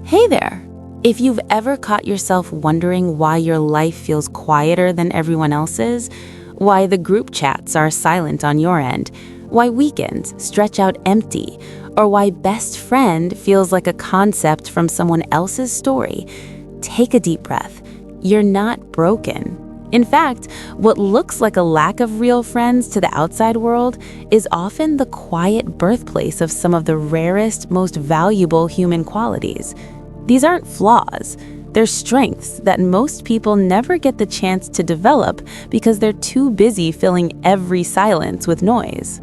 Hey there! If you've ever caught yourself wondering why your life feels quieter than everyone else's, why the group chats are silent on your end, why weekends stretch out empty, or why best friend feels like a concept from someone else's story, take a deep breath. You're not broken. In fact, what looks like a lack of real friends to the outside world is often the quiet birthplace of some of the rarest, most valuable human qualities. These aren't flaws. They're strengths that most people never get the chance to develop because they're too busy filling every silence with noise.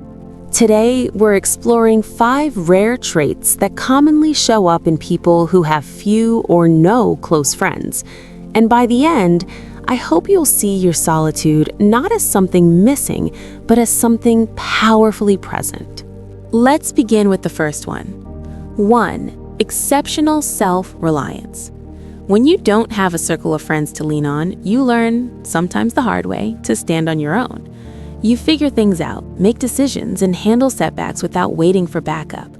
Today, we're exploring 5 rare traits that commonly show up in people who have few or no close friends. And by the end, I hope you'll see your solitude not as something missing, but as something powerfully present. Let's begin with the first one. 1. Exceptional self-reliance. When you don't have a circle of friends to lean on, you learn, sometimes the hard way, to stand on your own. You figure things out, make decisions, and handle setbacks without waiting for backup.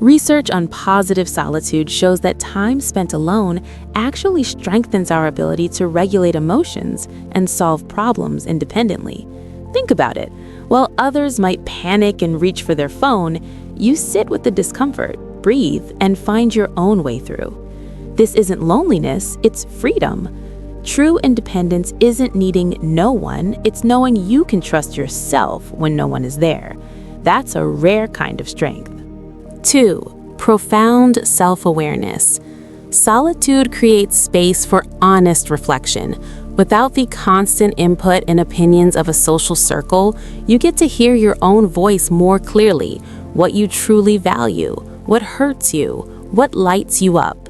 Research on positive solitude shows that time spent alone actually strengthens our ability to regulate emotions and solve problems independently. Think about it. While others might panic and reach for their phone, you sit with the discomfort, breathe, and find your own way through. This isn't loneliness, it's freedom. True independence isn't needing no one, it's knowing you can trust yourself when no one is there. That's a rare kind of strength. 2. Profound self-awareness. Solitude creates space for honest reflection. Without the constant input and opinions of a social circle, you get to hear your own voice more clearly, what you truly value, what hurts you, what lights you up.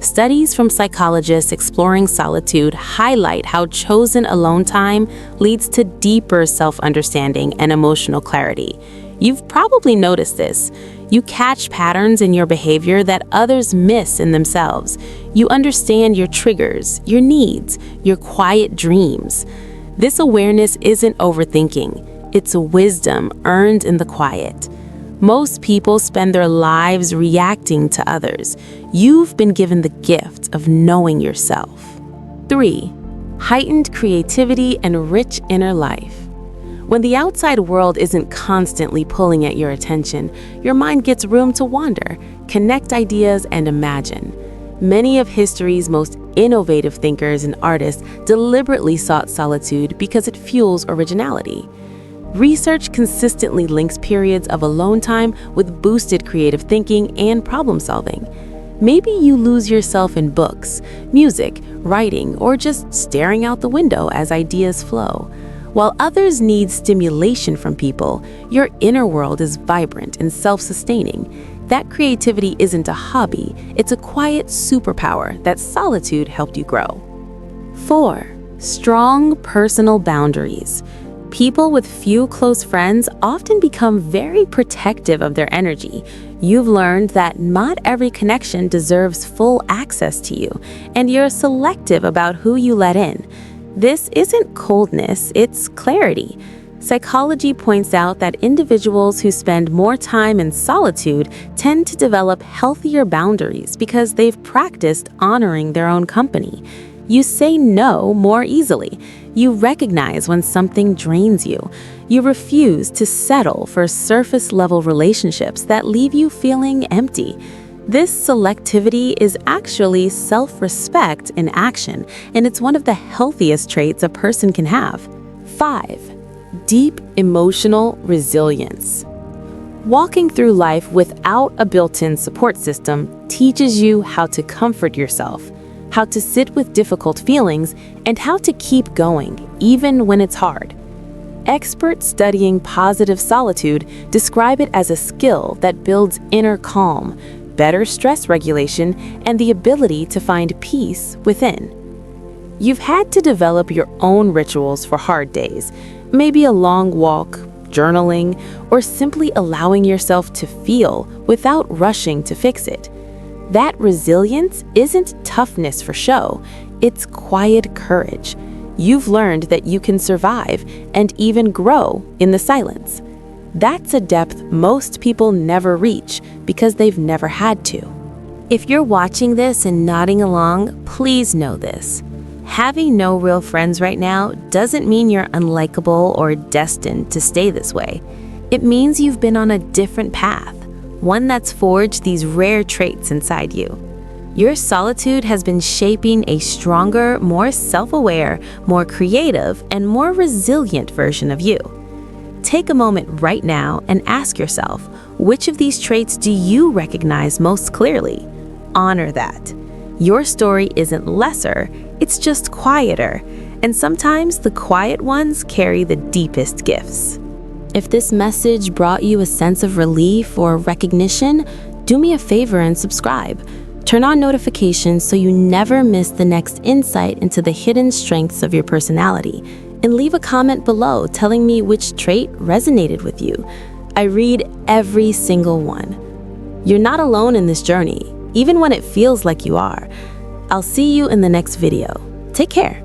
Studies from psychologists exploring solitude highlight how chosen alone time leads to deeper self-understanding and emotional clarity. You've probably noticed this. You catch patterns in your behavior that others miss in themselves. You understand your triggers, your needs, your quiet dreams. This awareness isn't overthinking. It's wisdom earned in the quiet. Most people spend their lives reacting to others. You've been given the gift of knowing yourself. 3. Heightened creativity and rich inner life. When the outside world isn't constantly pulling at your attention, your mind gets room to wander, connect ideas, and imagine. Many of history's most innovative thinkers and artists deliberately sought solitude because it fuels originality. Research consistently links periods of alone time with boosted creative thinking and problem solving. Maybe you lose yourself in books, music, writing, or just staring out the window as ideas flow. While others need stimulation from people, your inner world is vibrant and self-sustaining. That creativity isn't a hobby, it's a quiet superpower that solitude helped you grow. 4. Strong personal boundaries. People with few close friends often become very protective of their energy. You've learned that not every connection deserves full access to you, and you're selective about who you let in. This isn't coldness, it's clarity. Psychology points out that individuals who spend more time in solitude tend to develop healthier boundaries because they've practiced honoring their own company. You say no more easily. You recognize when something drains you. You refuse to settle for surface-level relationships that leave you feeling empty. This selectivity is actually self-respect in action, and it's one of the healthiest traits a person can have. 5. Deep emotional resilience. Walking through life without a built-in support system teaches you how to comfort yourself, how to sit with difficult feelings, and how to keep going, even when it's hard. Experts studying positive solitude describe it as a skill that builds inner calm, better stress regulation, and the ability to find peace within. You've had to develop your own rituals for hard days, maybe a long walk, journaling, or simply allowing yourself to feel without rushing to fix it. That resilience isn't toughness for show, it's quiet courage. You've learned that you can survive and even grow in the silence. That's a depth most people never reach because they've never had to. If you're watching this and nodding along, please know this. Having no real friends right now doesn't mean you're unlikable or destined to stay this way. It means you've been on a different path, one that's forged these rare traits inside you. Your solitude has been shaping a stronger, more self-aware, more creative, and more resilient version of you. Take a moment right now and ask yourself, which of these traits do you recognize most clearly? Honor that. Your story isn't lesser, it's just quieter, and sometimes the quiet ones carry the deepest gifts. If this message brought you a sense of relief or recognition, do me a favor and subscribe. Turn on notifications so you never miss the next insight into the hidden strengths of your personality, and leave a comment below telling me which trait resonated with you. I read every single one. You're not alone in this journey, even when it feels like you are. I'll see you in the next video. Take care.